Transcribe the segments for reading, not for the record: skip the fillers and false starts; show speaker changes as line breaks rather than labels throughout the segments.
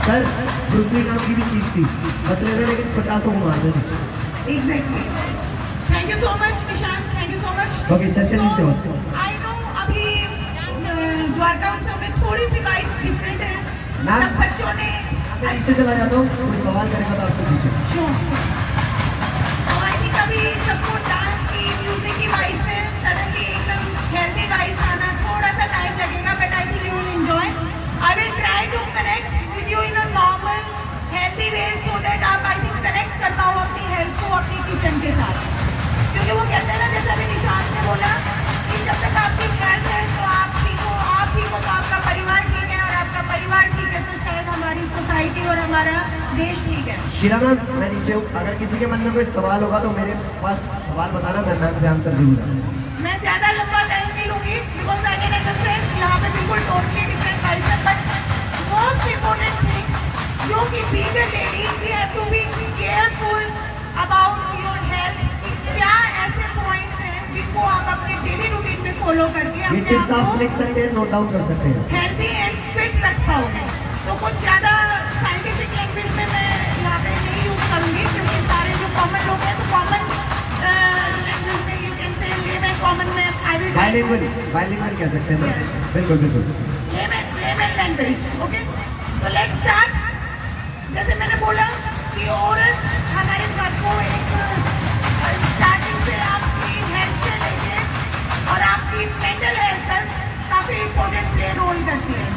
Sir दूसरी काम की भी चीज थी बदले में, लेकिन 50 को मारते थे।
Exactly. Thank you so much Nishant, thank you so much.
Okay session is over.
I know अभी द्वारका उत्सव में थोड़ी सी वाइब्स डिफरेंट है।
मैम,
सब बच्चों ने
मैं इससे चला जाता हूँ, कोई सवाल करेगा तो आपको पूछे।
तो आई थिंक अभी सबको डांस की म्यूजिक की वाइब्स है, सडनली एकदम हेल्दी वाइब्स आना थोड़ा सा टाइम लगेगा, but I think you will enjoy. I will try to connect with you in a normal healthy way so that आप आई थिंक कनेक्ट कर पाओ अपनी हेल्थ को अपनी किचन के साथ, क्योंकि वो कहते हैं ना, जैसे अभी निशांत ने बोला कि जब तक आपकी हेल्थ है तो आप ठीक हो तो आपका परिवार ठीक है, और आपका परिवार ठीक है तो शायद हमारी सोसाइटी और हमारा देश ठीक है।
शीला मैम, मैं नीचे हूँ, अगर किसी के मन में कोई सवाल होगा तो मेरे पास सवाल बताना, मैं मैम से आंसर दूंगा।
मैं ज़्यादा लंबा टाइम नहीं लूँगी, बिकॉज आई कैन अंडरस्टैंड यहाँ पे बिल्कुल टोटली डिफरेंट वाइब्स है, बट मोस्ट इम्पोर्टेंट थिंग जो कि being a lady we have to be careful about your health. क्या ऐसे पॉइंट्स हैं जिनको आप अपने डेली रूटीन में फॉलो करके अपने
टिप्स आप
आप
लिख सकते हैं, नोट डाउन कर सकते हैं।
को हेल्दी एंड फिट रख पाओगे। तो कुछ ज़्यादा साइंटिफिक लैंग्वेज में मैं यहाँ पे नहीं यूज़ करूँगी, क्योंकि सारे जो कॉमन लोग हैं तो कॉमन लैंग्वेज में you can say lemon common में आई विल
बाइलिंगुअल कह सकते हैं मैम। बिल्कुल बिल्कुल।
Layman language. ओके, तो लेट्स स्टार्ट। जैसे मैंने बोला कि औरत हमारे घर को एक स्टार्टिंग से आपकी हेल्थ से लेके और आपकी मेंटल हेल्थ तक काफ़ी इम्पोर्टेंट प्ले रोल करती है।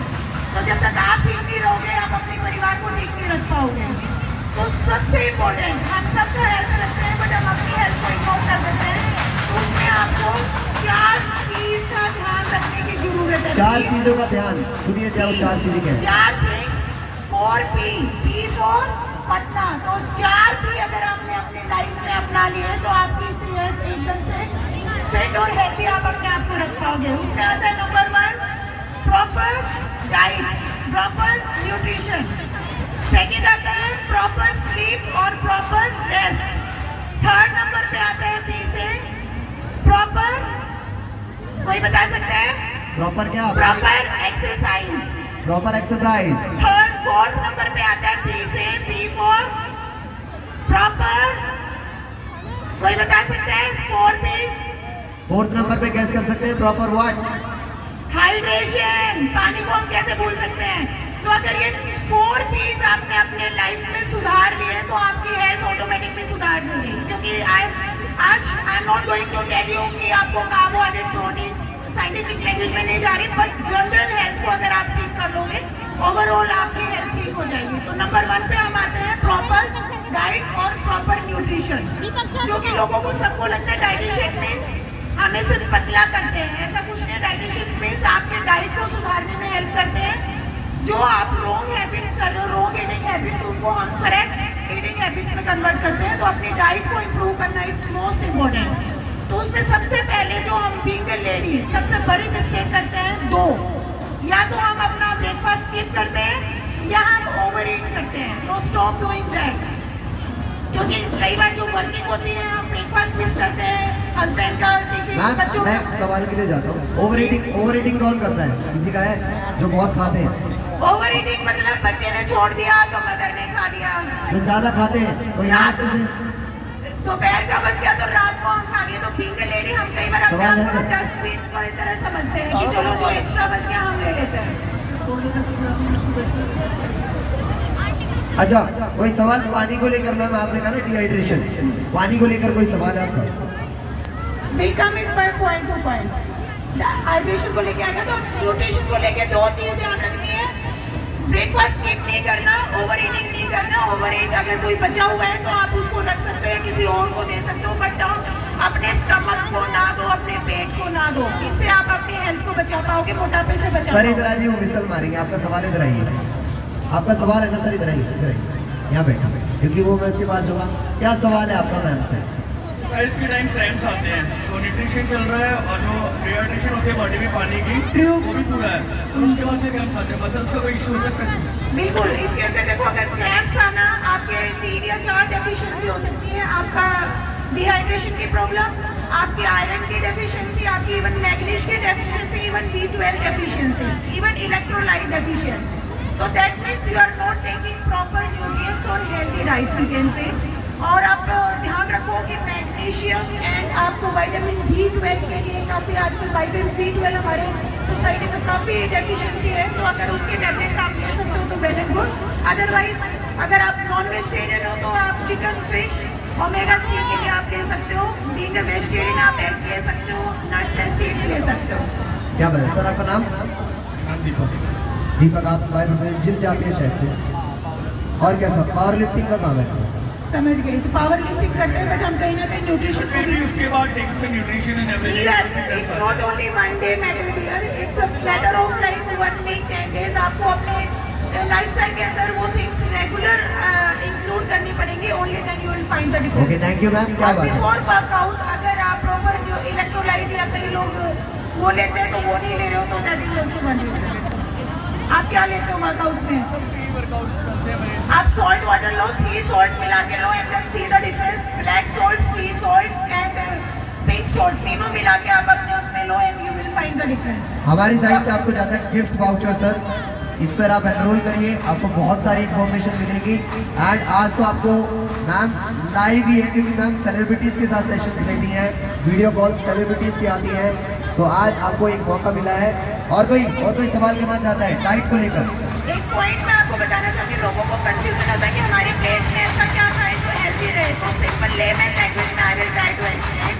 तो जब तक आप ठीक नहीं रहोगे, आप अपने परिवार को ठीक नहीं रख पाओगे। तो सबसे इम्पोर्टेंट, हम सबका हेल्थ रखते हैं, बट हम अपनी हेल्थ को इग्नोर कर देते हैं। तो उसमें आपको 4 चीज़ का ध्यान रखने की जरूरत है।
4 चीजों का ध्यान सुनिए, जाओ 4 चीजें क्या है।
4 थिंग्स, 4 P फॉर पटना। तो 4 P अगर आपने अपने लाइफ में अपना लिए तो आपकी सेहत एकदम से फिट और हेल्दी आप अपने आप को रख पाओगे। उसमें आता है number 1 proper diet, proper nutrition. Second आता है प्रॉपर स्लीप और प्रॉपर रेस्ट। थर्ड नंबर पे आता है P से प्रॉपर, कोई बता सकता है?
प्रॉपर क्या?
Proper exercise.
Proper exercise.
Fourth number पे आता है P से, P फॉर प्रॉपर, कोई बता सकता है? 4 P's।
फोर्थ नंबर पे कैसे कर सकते हैं? Proper what?
हाइड्रेशन। पानी को हम कैसे भूल सकते हैं? तो अगर ये 4 P's आपने अपने लाइफ में सुधार लिए तो आपकी हेल्थ ऑटोमेटिकली सुधार जाएगी। क्योंकि आज I am not going to tell you कि आपको कार्बोहाइड्रेट, प्रोटीन साइंटिफिक लैंग्वेज में नहीं जा रही, बट जनरल हेल्थ को अगर आप ठीक कर लोगे, ओवरऑल आपकी हेल्थ ठीक हो जाएगी। तो नंबर 1 पे हम आते हैं प्रॉपर डाइट और प्रॉपर न्यूट्रिशन। जो कि लोगों को सबको लगता है डाइटिशियन मीन्स हमें सिर्फ पतला करते हैं, ऐसा कुछ नहीं। डाइटिशियन मीन्स आपके डाइट को सुधारने में हेल्प करते हैं। जो आप रॉन्ग हैबिट्स कर रहे हो, रॉन्ग ईटिंग हैबिट्स, उनको हम करेक्ट ईटिंग हैबिट्स में कन्वर्ट करते हैं। तो अपनी डाइट को इम्प्रूव करना इट्स मोस्ट इम्पोर्टेंट। तो उसमें सबसे पहले जो हम बीइंग अ लेडी सबसे बड़ी मिस्टेक करते हैं 2, या तो हम अपना ब्रेकफास्ट स्किप करते हैं या हम ओवर ईट करते हैं। तो स्टॉप डूइंग दैट, क्योंकि कई बार जो वर्किंग होती है हम ब्रेकफास्ट मिस करते हैं, हस्बैंड का टिफिन, बच्चों
मैं
का।
सवाल के लिए जाता हूँ। ओवर ईटिंग कौन करता है? किसी का है जो बहुत खाते हैं?
ओवर ईटिंग मतलब बच्चे ने छोड़ दिया तो मदर ने खा लिया।
जो ज्यादा खाते हैं तो यहाँ पे से
दोपहर का बच गया तो रात को हम खा लिए। तो बीइंग अ लेडी हम कई बार अपने आप को डस्टबिन को इस तरह समझते हैं कि चलो जो एक्स्ट्रा बच गया हम ले लेते हैं।
अच्छा, कोई सवाल पानी को लेकर? मैम आपने कहा ना डिहाइड्रेशन, पानी को लेकर कोई सवाल है आपका?
Will come in by point two point. Hydration को लेके आएगा तो न्यूट्रिशन को लेके 2 चीज़ ध्यान रखनी है। ब्रेकफास्ट स्किप नहीं करना, ओवर ईटिंग नहीं करना। ओवर ईट अगर कोई बचा हुआ है तो आप उसको रख सकते हो, किसी और को दे सकते हो, बट अपने स्टमक को ना दो, अपने पेट को ना दो। इससे आप अपनी हेल्थ को बचा पाओगे, मोटापे से बचा
सर
पाओगे।
इधर आइए, वो विसल मारेंगे। आपका सवाल इधर आइए। आपका सवाल है ना सर? इधर आइए, यहाँ बैठा, क्योंकि वो मैं उसके पास होगा। क्या सवाल है आपका मैम से?
इसके टाइम ट्रेंड्स आते हैं, तो न्यूट्रिशन चल रहा है और जो डिहाइड्रेशन होती है बॉडी में पानी की वो भी पूरा है। तो उसके बाद से क्या खाते हैं? मसल्स का कोई इशू होता है?
बिल्कुल। इसके अंदर देखो, अगर क्रैम्प्स आना, आपके 3 या 4 डेफिशिएंसी हो सकती है। आपका डिहाइड्रेशन की प्रॉब्लम, आपकी आयरन की डेफिशिएंसी, आपकी इवन मैग्नीशियम की deficiency, even B12 deficiency, even electrolyte deficient. So that means you are not taking proper nutrients or healthy diets, you can say. और आप ध्यान रखो कि मैग्नीशियम एंड आपको विटामिन B12 के लिए काफ़ी आजकल विटामिन B12 हमारे सोसाइटी में काफ़ी डेफिशिएंसी है, तो अगर उसके टैबलेट्स आप ले सकते हो तो वेल एंड गुड। अदरवाइज अगर आप नॉन वेजिटेरियन हो तो आप चिकन, फिश, ओमेगा 3 के लिए आप ले सकते हो। बीइंग अ वेजिटेरियन आप एग्स ले सकते हो, नट्स एंड सीड्स ले सकते हो।
क्या बताए सर आपका नाम? दीपक। आप जिम जाते हैं शायद से, और क्या सब पावर लिफ्टिंग का काम है?
समझ गई। तो पावर लिफ्टिंग करते हैं बट हम कहीं ना कहीं न्यूट्रिशन को भी
उसके बाद taking the nutrition and everything.
It's not only one day matter here, it's a matter of like 1 week 10 days. आपको अपने लाइफस्टाइल के अंदर वो थिंग्स रेगुलर इंक्लूड करनी पड़ेंगी, only then you will find the difference.
Okay, thank you ma'am. क्या बात है?
बिफोर वर्कआउट अगर आप प्रॉपर जो इलेक्ट्रोलाइट या कई लोग वो लेते हैं तो वो नहीं ले रहे हो तो that is also one reason. आप क्या लेते हो वर्कआउट में? आप सॉल्ट वाटर लो, 3 सॉल्ट मिला के लो, and then see the difference. Black salt, sea salt and pink salt तीनों मिला के आप अपने उसमें लो and you will find the difference.
हमारी साइड से आपको जाता है गिफ्ट वाउचर सर, इस पर आप एनरोल करिए, आपको बहुत सारी इन्फॉर्मेशन मिलेगी। एंड आज तो आपको मैम लाइव ही है क्योंकि मैम सेलिब्रिटीज़ के साथ सेशंस लेती हैं, वीडियो कॉल सेलिब्रिटीज़ की आती हैं, तो आज आपको एक मौका मिला है। और कोई सवाल करना चाहता है डाइट को लेकर?
एक पॉइंट मैं आपको बताना चाहती हूँ, लोगों को कंफ्यूजन होता है कि हमारी प्लेट में ऐसा क्या खाए जो हेल्दी रहे। तो सिंपल लेमन लैंग्वेज में I will try to explain.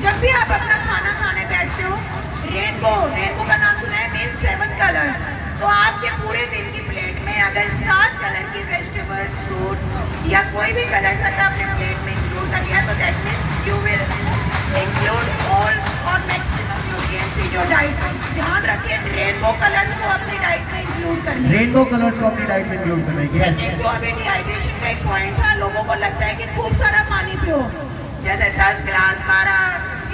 जब भी आप अपना खाना खाने बैठते हो, रेनबो का नाम सुना है, मीन्स 7 कलर्स। तो आपके पूरे दिन की प्लेट में अगर 7 कलर की वेजिटेबल्स, फ्रूट्स या कोई भी कलर अगर आपने प्लेट में इंक्लूड कर दिया तो that means you will include all और मैक्सिमम न्यूट्रिएंट्स जो डाइट में। ध्यान रखें रेनबो कलर्स को अपनी डाइट में इंक्लूड करना।
रेनबो कलर्स को अपनी डाइट में इंक्लूड करना है।
जो अभी डिहाइड्रेशन का एक पॉइंट था, लोगों को लगता है कि खूब सारा पानी पियो, जैसे 10 गिलास, 12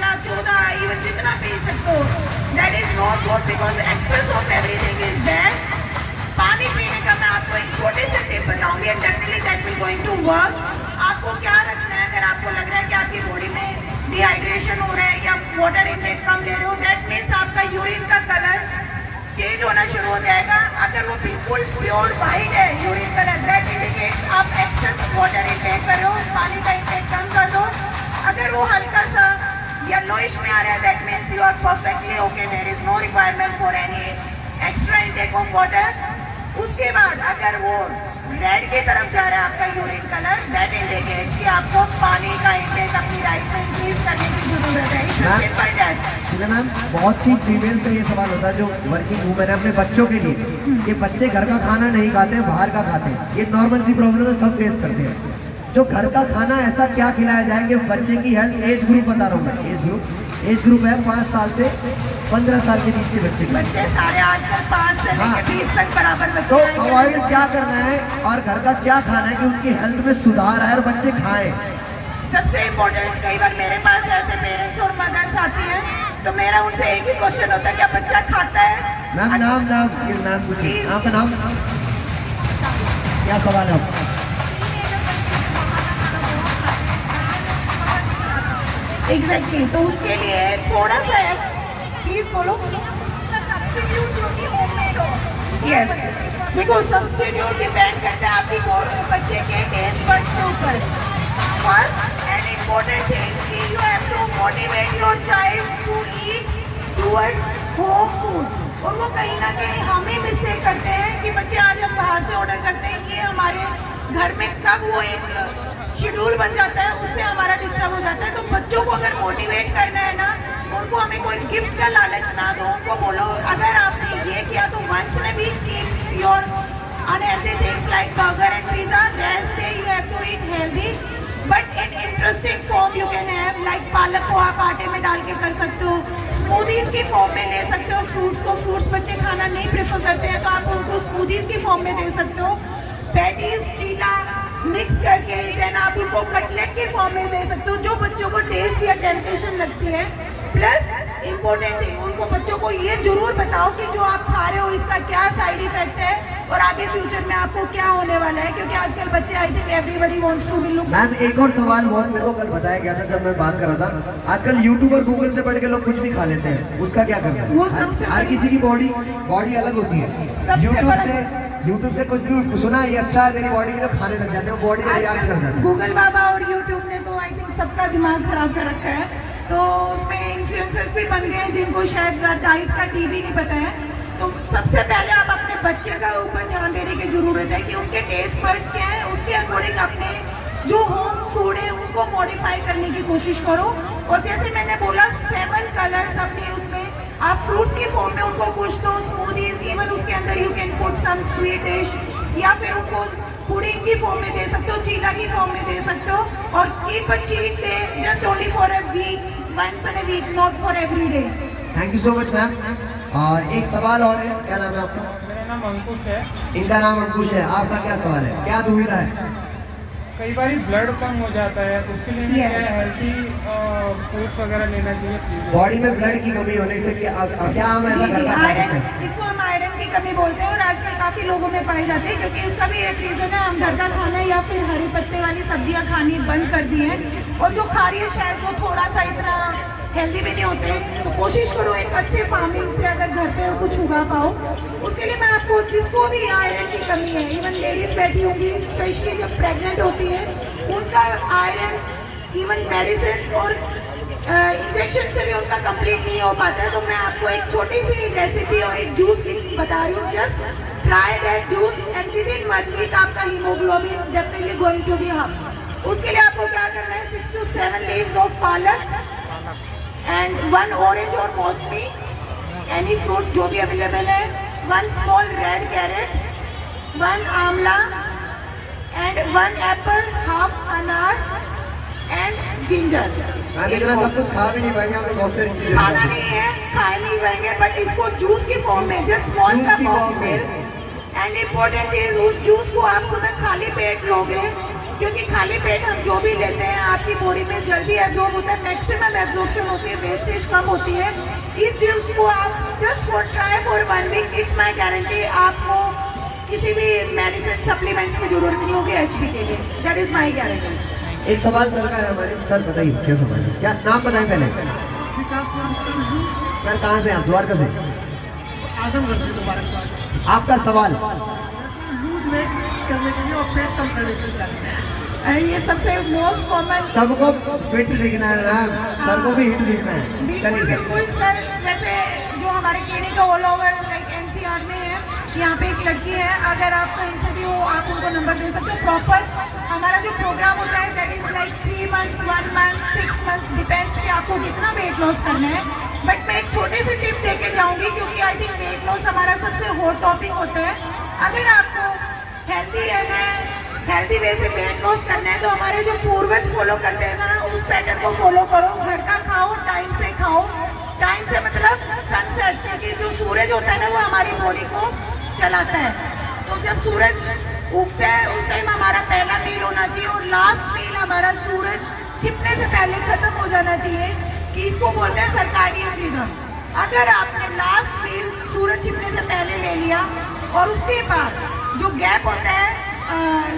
या 14, इवन जितना पी सकते हो। That is not good because excess of everything is bad. पानी पीने का मैं आपको एक छोटे से टिप बताऊंगी and definitely that will going to work. आपको क्या रखना है, अगर आपको लग रहा है कि आपकी बॉडी में डिहाइड्रेशन हो रहा है या वाटर इनटेक कम ले रहे हो, दैट मीन्स आपका यूरिन का कलर चेंज होना शुरू हो जाएगा। अगर वो बिल्कुल प्योर वाइट है यूरिन कलर, दैट इंडिकेट्स आप एक्सेस वाटर इनटेक कर रहे हो, पानी का इनटेक कम कर दो। अगर वो हल्का सा येलोइश में आ रहा है, that means you are perfectly okay, there is no requirement for any extra intake of water. उसके बाद अगर वो रेड की तरफ जा रहा है आपका यूरिन कलर, दैट इंडिकेट्स कि आपको पानी का इंटेक अपनी डाइट में इंक्रीज करने की जरूरत है। Simple test.
मैम बहुत सी फीमेल्स का ये सवाल होता है जो वर्किंग वूमेन है अपने बच्चों के लिए कि बच्चे घर का खाना नहीं खाते हैं, बाहर का खाते हैं। ये नॉर्मल सी प्रॉब्लम है, सब फेस करते हैं। जो घर का खाना ऐसा क्या खिलाया जाए कि बच्चे की हेल्थ, एज ग्रुप बता रहा हूँ मैं, एज ग्रुप है 5 साल से 15 साल के बीच के बच्चे के।
बच्चे सारे आजकल 5 से लेकर 20 तक बराबर बच्चे
तो
हैं।
अवॉइड क्या करना है और घर का क्या खाना है कि उनकी हेल्थ में सुधार आए और बच्चे खाएं?
सबसे इम्पोर्टेंट, कई बार मेरे पास ऐसे पेरेंट्स और मदर्स आती हैं तो मेरा उनसे एक ही क्वेश्चन होता है, क्या बच्चा खाता है?
मैम नाम पूछिए, आपका नाम क्या सवाल है आपका?
एग्जैक्टली, तो उसके लिए थोड़ा सा है, प्लीज बोलो। सब्स्टिट्यूट जो कि होममेड हो। यस, देखो सब्स्टिट्यूट डिपेंड करता है आपकी बच्चे के टेस्ट बड्स के ऊपर। फर्स्ट एंड इम्पोर्टेंट थिंग कि you have to motivate your child to eat towards home food. और वो कहीं ना कहीं हम ही मिस्टेक करते हैं कि बच्चे आज हम बाहर से ऑर्डर करते हैं कि हमारे घर में कब वो एक शेड्यूल बन जाता है, उससे हमारा डिस्टर्ब हो जाता है। तो बच्चों को अगर मोटिवेट करना है ना, उनको हमें कोई गिफ्ट का लालच ना दो, उनको बोलो अगर आपने ये किया तो वंस में भी keep your unhealthy things like burger and pizza, rest day you have to eat healthy but in interesting form you can have, like पालक को आप आटे में डाल के कर सकते हो, स्मूदीज की फॉर्म में ले सकते हो। फ्रूट्स बच्चे खाना नहीं प्रेफर करते हैं तो आप उनको स्मूदीज की फॉर्म में दे सकते हो। पैटीज, चीला मिक्स करके देन आप उनको कटलेट के फॉर्म में दे सकते हो, जो बच्चों को टेस्ट या टेम्पटेशन लगती है। प्लस इम्पोर्टेंट थिंग, उनको बच्चों को ये जरूर बताओ कि जो आप खा रहे हो इसका क्या साइड इफेक्ट है और आगे फ्यूचर में आपको क्या होने वाला है, क्योंकि आजकल बच्चे I think everybody wants to be look.
Ma'am एक और सवाल बहुत मेरे को कल बताया गया था जब मैं बात कर रहा था, आजकल यूट्यूब और गूगल से पढ़ के लोग कुछ भी खा लेते हैं, उसका क्या करना है?
वो सबसे
हर किसी की बॉडी अलग होती है। यूट्यूब से कुछ भी सुना ये अच्छा है मेरी बॉडी के लिए, खाने लग जाते हैं, बॉडी में रिएक्ट कर जाते हैं।
गूगल बाबा और यूट्यूब ने तो आई थिंक सबका दिमाग खराब कर रखा है, तो उसमें इन्फ्लुएंसर्स भी बन गए हैं जिनको शायद डाइट का टी भी नहीं पता है। तो सबसे पहले आप अपने बच्चे का ऊपर ध्यान देने की जरूरत है कि उनके टेस्ट बड्स क्या है, उसके अकॉर्डिंग अपने जो होम फूड है उनको मॉडिफाई करने की कोशिश करो। और जैसे मैंने बोला 7 कलर्स अपने उसमें आप फ्रूट्स की फॉर्म में उनको कुछ दो, स्मूदीज, इवन उसके अंदर you can put some sweet dish, या फिर उनको पुडिंग की फॉर्म में दे सकते हो, चीला की फॉर्म में दे सकते हो। और keep a cheat day just only for a week, once in a week, not for every day.
Thank you so much ma'am. और एक सवाल और है, क्या नाम है आपका?
मेरा नाम अंकुश है।
इनका नाम अंकुश है, आपका क्या सवाल है, क्या दुविधा है?
कई बार ब्लड कम हो जाता है, उसके लिए
Yes.
क्या हेल्थी फ्रूट्स वगैरह लेना चाहिए प्लीज?
बॉडी में ब्लड की कमी होने से क्या हम ऐसा घर का खा सकते
आयरन,
हैं?
इसको हम आयरन की कमी बोलते हैं और आजकल काफी लोगों में पाई जाती है, क्योंकि उसका भी एक रीजन है, हम घर का खाना या फिर हरी पत्ते वाली सब्जियां खानी बंद कर दी हैं, और जो खा रही है शायद वो थोड़ा सा इतना हेल्दी भी नहीं होते। तो कोशिश करो एक अच्छे फार्मिंग से अगर घर पे कुछ उगा पाओ। उसके लिए मैं आपको, जिसको भी आयरन की कमी है, इवन लेडीज बैठी होंगी, स्पेशली जब प्रेग्नेंट होती है, उनका आयरन इवन मेडिसिन और इंजेक्शन से भी उनका कंप्लीट नहीं हो पाता है। तो मैं आपको एक छोटी सी रेसिपी और एक जूस बता रही हूँ, just try that juice and within 1 week आपका haemoglobin definitely going to be up. उसके लिए आपको क्या करना है, 6 to 7 leaves of palak and 1 orange और मौसमी, एनी फ्रूट जो भी अवेलेबल है, 1 स्मॉल रेड कैरेट, 1 आंवला एंड 1 एप्पल, हाफ अनार एंड जिंजर।
मैम इतना सब कुछ खा भी नहीं पाएंगे, आपने बहुत सारी चीजें
खाना नहीं है, खा नहीं पाएंगे, बट इसको जूस की फॉर्म में, जस्ट स्मॉल
जूस
कप
की
ऑफ
form में।
मिल्क। एंड इम्पोर्टेंट चीज, उस जूस को आप सुबह खाली पेट लोगे, क्योंकि खाली पेट हम जो भी लेते हैं आपकी बॉडी में जल्दी एब्जॉर्ब होता है, मैक्सिमम एब्जॉर्प्शन होती है, वेस्टेज कम होती है। इस जूस को आप just try for 1 week, it's my guarantee, आपको किसी भी मेडिसिन सप्लीमेंट्स की जरूरत नहीं होगी HP के लिए, दैट इज माई गारंटी।
एक सवाल सर का है हमारे, सर बताइए क्या सवाल है, क्या नाम बताएं पहले? सर कहाँ से आप? द्वारका से।
आजमगढ़ से दोबारा
आपका सवाल?
लूज वेट करने के लिए और पेट कम करने के लिए
ये सबसे मोस्ट कॉमन।
सबको फिट दिखना है मैम, सर को भी हिट दिखना है।
बिल्कुल
चलिए सर।
बिल्कुल सर, वैसे जो हमारे क्लिनिक का ऑल ओवर लाइक NCR में है, यहाँ पे एक लड़की है, अगर आप कहीं से भी हो आप उनको नंबर दे सकते हो। प्रॉपर हमारा जो प्रोग्राम होता है that is like 3 months, 1 month, 6 months, depends कि आपको कितना वेट लॉस करना है। बट मैं एक छोटी सी टिप दे के जाऊँगी, क्योंकि आई थिंक वेट लॉस हमारा सबसे हॉट टॉपिक होता है। अगर आपको हेल्दी रहना है, हेल्दी वे से वेट लॉस करना है, तो हमारे जो पूर्वज फॉलो करते हैं ना, उस पैटर्न को फॉलो करो। घर का खाओ, टाइम से खाओ, टाइम से मतलब सनसेट, क्योंकि जो सूरज होता है ना वो हमारी बॉडी को चलाता है। तो जब सूरज उगता है उस टाइम हमारा पहला मील होना चाहिए और लास्ट मील हमारा सूरज छिपने से पहले खत्म हो जाना चाहिए, कि इसको बोलते हैं सर्काडियन रिदम। अगर आपने लास्ट मील सूरज छिपने से पहले ले लिया और उसके बाद जो गैप होता है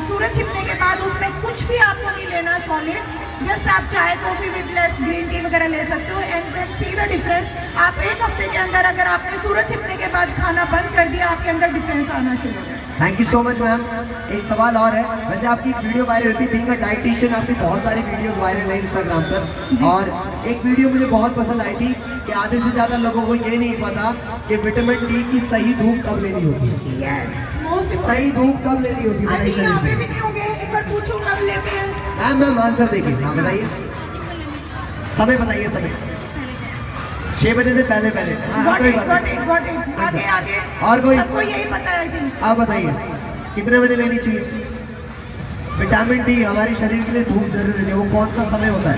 सूरज छिपने के बाद, उसमें कुछ भी आपको नहीं लेना सॉलिड, जस्ट आप चाय coffee with less green tea वगैरह ले सकते हो and then see the difference. आप 1 हफ्ते के अंदर अगर आपने सूरज छिपने के बाद खाना बंद कर दिया, आपके अंदर डिफरेंस आना शुरू हो जाए।
Thank you so much ma'am. एक सवाल और है, वैसे आपकी एक वीडियो वायरल होती है, बीइंग अ डाइटिशियन आपकी बहुत सारी वीडियोस वायरल है इंस्टाग्राम पर, और एक वीडियो मुझे बहुत पसंद आई थी कि आधे से ज़्यादा लोगों को ये नहीं पता कि विटामिन डी की सही धूप कब लेनी होती है।
यस, मोस्ट
सही धूप कब लेनी होती है हमारे
यहाँ पे
शरीर
भी
में?
नहीं होंगे, एक बार पूछो कब लेते हैं।
मैम आंसर देखिए, हाँ बताइए, समय बताइए, समय 6 बजे से पहले पहले। हाँ कोई बात नहीं।
got it। आगे आगे
और कोई?
सबको यही पता है कि
आप बताइए कितने बजे लेनी चाहिए? विटामिन डी हमारे शरीर के लिए धूप जरूरी है, वो कौन सा समय होता है?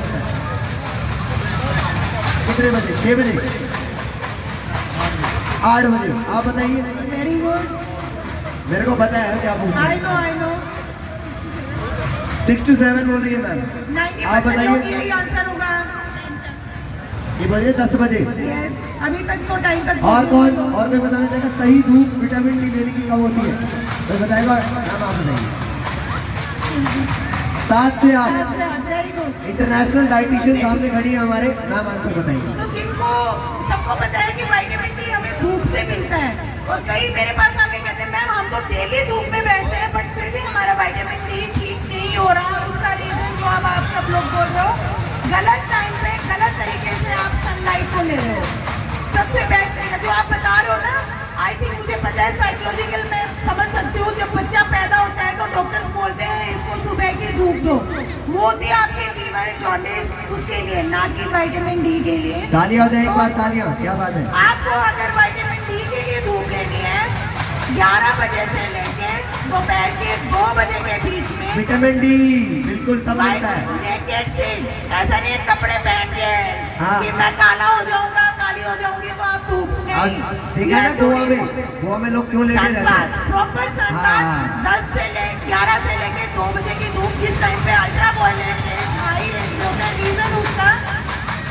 कितने बजे? 6 बजे, 8 बजे? आप बताइए।
वेरी गुड,
मेरे को पता है क्या पूछ
आई नो
6 to 7 बोल रही है मैम।
90%
आप बताइए।
लोग यही आंसर होगा।
ये बजे 10 बजे।
यस, अभी तक तो टाइम तक
और कौन और कोई बताना चाहेगा सही धूप विटामिन डी लेने की कब होती है? कोई बताएगा? नाम आप बताइए। 7 से 8।
Very good.
इंटरनेशनल डाइटिशियन सामने खड़ी है हमारे, नाम आंसर बताइए।
तो जिनको सबको पता है कि विटामिन डी हमें धूप से मिलता है, और कई मेरे पास आके कहते हैं मैम हम तो डेली धूप में बैठते हैं बट फिर भी हमारा विटामिन डी ठीक नहीं हो रहा। उसका रीजन जो अब आप सब लोग बोल रहे हो, गलत टाइम पे गलत तरीके से आप सनलाइट को ले रहे हो। सबसे बेस्ट है जो आप बता रहे हो ना, आई थिंक मुझे पता है साइकोलॉजिकल में समझ सकती हूँ। जब बच्चा पैदा होता है तो डॉक्टर्स बोलते हैं इसको सुबह की धूप दो, वो होती है आपके लीवर जॉन्डिस उसके लिए, ना कि विटामिन डी के लिए।
तालियां हो जाए एक बार, तालियां, क्या बात है।
आपको अगर विटामिन डी के लिए धूप लेनी है 11 बजे से लेके दोपहर के 2 बजे के बीच में
विटामिन डी बिल्कुल तब मिलता है।
नेकेड से, ऐसा नहीं है कपड़े पहन के
हाँ।
कि मैं काला हो जाऊंगा, काली हो जाऊंगी तो आप धूप नहीं।
ठीक है ना, गोवा में लोग क्यों लेके रहते हैं?
प्रॉपर सनबाथ
हाँ।
10 से 11 से लेके 2 बजे की धूप, जिस टाइम पे अल्ट्रा वायलेट है हाई रेडियो का रीजन उसका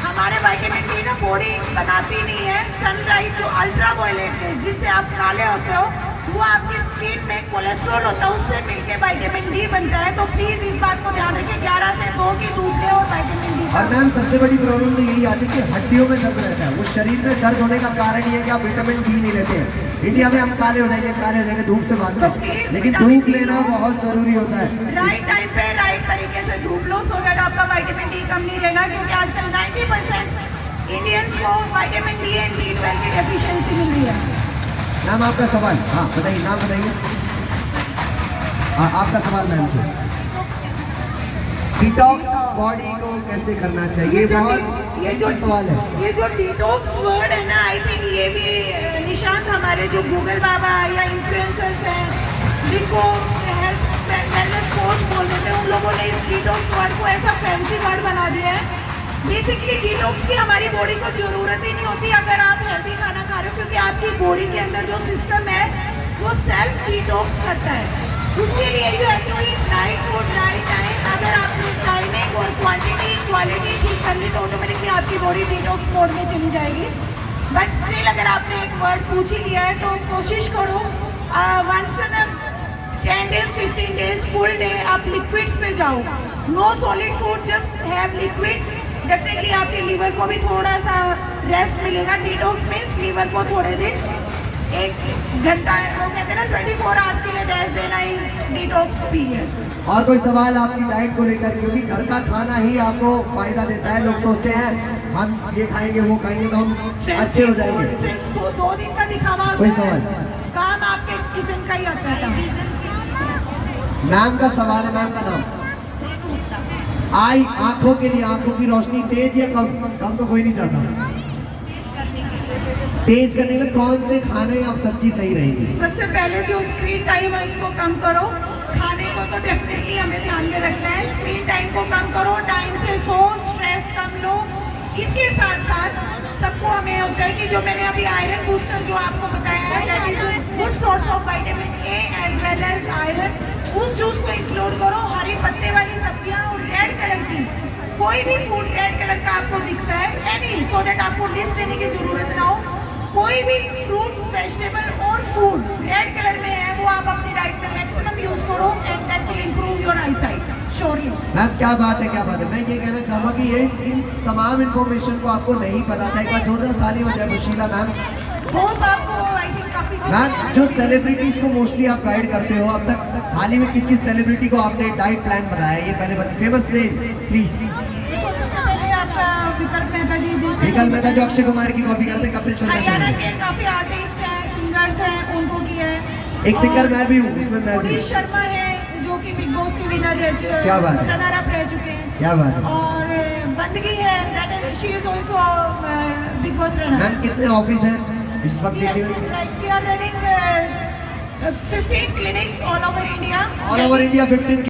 हमारे विटामिन डी ना बॉडी बनाती नहीं है। सनलाइट जो अल्ट्रा वायलेट है जिससे आप काले होते हो, वो आपकी स्किन में कोलेस्ट्रॉल होता है, उससे मिलके विटामिन डी बनता है। तो प्लीज इस बात को ध्यान रखें, 11 से 2 की धूप ले और विटामिन डी।
और मैम सबसे बड़ी प्रॉब्लम तो यही आती है कि हड्डियों में दर्द रहता है। वो शरीर में दर्द होने का कारण ये है कि आप विटामिन डी नहीं लेते हैं। इंडिया में हम काले हो जाएंगे धूप से भागते हैं, लेकिन धूप लेना बहुत जरूरी होता है।
राइट टाइम पे राइट तरीके से धूप लो, सो दैट आपका विटामिन डी कम नहीं रहेगा। क्योंकि आजकल 90% इंडियंस को विटामिन डी एंड B12 की डेफिशिएंसी मिल रही है।
मैम आपका सवाल, हाँ बताइए, नाम बताइए। हाँ आपका सवाल मैम से, डिटॉक्स बॉडी को कैसे करना चाहिए? बहुत
ये जो
सवाल है।
ये जो डिटॉक्स वर्ड है ना, आई थिंक ये भी निशांत हमारे जो गूगल बाबा या इन्फ्लुएंसर्स हैं जिनको हेल्थ वेलनेस कोच बोल देते हैं, उन लोगों ने इस डिटॉक्स वर्ड को ऐसा फैंसी वर्ड बना दिया है। बेसिकली डिटॉक्स की हमारी बॉडी को जरूरत ही नहीं होती अगर आप हेल्दी खाना खा रहे हो, क्योंकि आपकी बॉडी के अंदर जो सिस्टम है वो सेल्फ डिटॉक्स करता है। उसके लिए you have to eat right food right time. अगर आपने टाइमिंग और क्वांटिटी क्वालिटी ठीक कर ली तो ऑटोमेटिकली आपकी बॉडी डिटॉक्स मोड में चली जाएगी। बट स्टिल अगर आपने एक वर्ड पूछ ही लिया है तो कोशिश करो once in 10 days 15 days full day आप लिक्विड्स पे जाओ। No solid food, just have liquids. Definitely आपके लीवर को भी थोड़ा सा रेस्ट मिलेगा। डिटॉक्स मीन्स लीवर को थोड़े दिन 1 घंटा, वो कहते हैं ना 24 आवर्स के लिए रेस्ट देना इज डिटॉक्स पीरियड।
और कोई सवाल आपकी डाइट को लेकर? क्योंकि घर का खाना ही आपको फायदा देता है। लोग सोचते हैं हम ये खाएंगे वो खाएंगे तो हम अच्छे हो जाएंगे।
सिर्फ 2 दिन का दिखावा
कोई
होता है,
सवाल?
काम आपके किचन का ही आता था।
मैम का सवाल है, मैम का नाम। आई आंखों के लिए आंखों की रोशनी तेज या कम? कम तो कोई नहीं चाहता। तेज करने के लिए कौन से खाने और सब्जी सही रहेगी?
सबसे पहले जो स्क्रीन टाइम है इसको कम करो। खाने को तो डेफिनेटली हमें ध्यान में रखना है। स्क्रीन टाइम को कम करो, टाइम से सो, स्ट्रेस कम लो। इसके साथ साथ सबको हमें होता है कि जो मैंने अभी आयरन बूस्टर जो आपको बताया है, that is good source of vitamin A as well as iron. उस जूस को इंक्लूड करो। हरी पत्ते वाली सब्जियां और रेड कलर की कोई भी फूड रेड कलर का आपको दिखता है एनी, सो दैट आपको लिस्ट लेने की जरूरत ना हो। कोई भी फ्रूट वेजिटेबल और फूड रेड कलर में है वो आप अपनी डाइट में मैक्सिमम यूज करो and that will improve your eyesight surely.
Ma'am क्या बात है, क्या बात है। मैं ये कहना चाहूँगा कि ये इन तमाम इन्फॉर्मेशन को आपको नहीं पता था। एक बार जोरदार ताली हो जाए सुशीला मैम।
होप आपको आई थिंक काफी
मैम जो सेलिब्रिटीज को मोस्टली आप गाइड करते हो, अब तक हाल ही में किस किस सेलिब्रिटी को आपने डाइट प्लान बताया? ये पहले बताइए, फेमस नेम प्लीज।
आपका विकल्प मेहता जी,
विकल्प मेहता जो अक्षय कुमार की कॉपी करते हैं, कपिल शर्मा
हरियाणा
शो
के काफी आर्टिस्ट हैं, सिंगर्स हैं, उनको किया है।
एक सिंगर मैं भी हूँ, उसमें मैं भी
पुनीत
हूँ।
शर्मा है जो कि बिग बॉस के विनर रह चुके हैं,
क्या बात है।
रनर अप रह चुके हैं।
क्या बात है।
और बंदगी है, she is also Bigg Boss runner.
Ma'am कितने ऑफिस हैं इस वक्त?
We are running 15 clinics all over India.
All over India 15